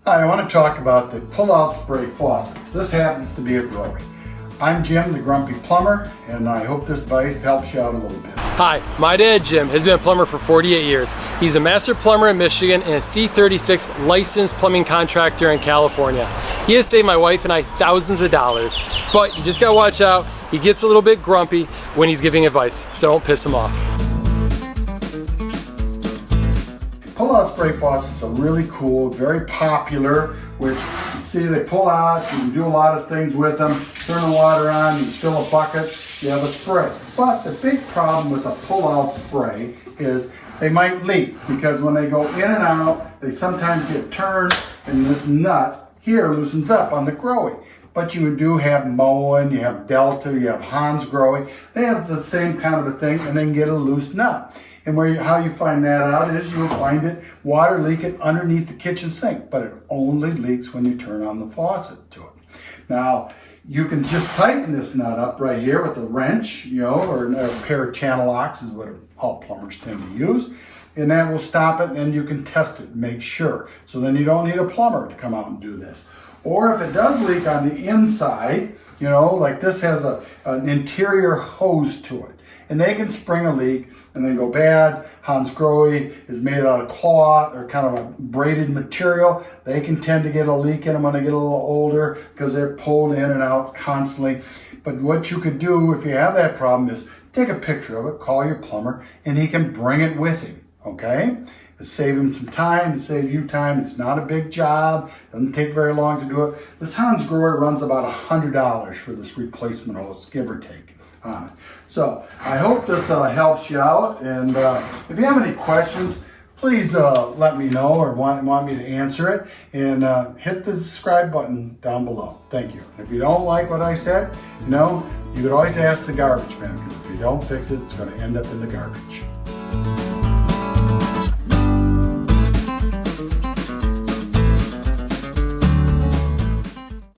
Hi, I want to talk about the pull-out spray faucets. This happens to be a Grohe. I'm Jim, the Grumpy Plumber, and I hope this advice helps you out a little bit. Hi, my dad Jim has been a plumber for 48 years. He's a master plumber in Michigan and a C36 licensed plumbing contractor in California. He has saved my wife and I thousands of dollars, but you just gotta watch out. He gets a little bit grumpy when he's giving advice, so don't piss him off. Pull-out spray faucets are really cool, very popular, which you see they pull out, you can do a lot of things with them, turn the water on, you fill a bucket, you have a spray. But the big problem with a pull-out spray is they might leak because when they go in and out, they sometimes get turned and this nut here loosens up on the Grohe. But you do have Moen, you have Delta, you have Hans Grohe. They have the same kind of a thing and they can get a loose nut. And how you find that out is you'll find it water leaking underneath the kitchen sink, but it only leaks when you turn on the faucet to it. Now, you can just tighten this nut up right here with a wrench, or a pair of channel locks is what all plumbers tend to use. And that will stop it, and you can test it and make sure. So then you don't need a plumber to come out and do this. Or if it does leak on the inside, like this has an interior hose to it. And they can spring a leak and they go bad. Hans Grohe is made out of cloth or kind of a braided material. They can tend to get a leak in them when they get a little older because they're pulled in and out constantly. But what you could do if you have that problem is take a picture of it, call your plumber, and he can bring it with him, okay? It'll save him some time, it'll save you time. It's not a big job, doesn't take very long to do it. This Hans Grohe runs about $100 for this replacement hose, give or take. So I hope this helps you out, and if you have any questions, please let me know or want me to answer it, and hit the subscribe button down below. Thank you. If you don't like what I said, you could always ask the garbage man, because if you don't fix it, it's going to end up in the garbage.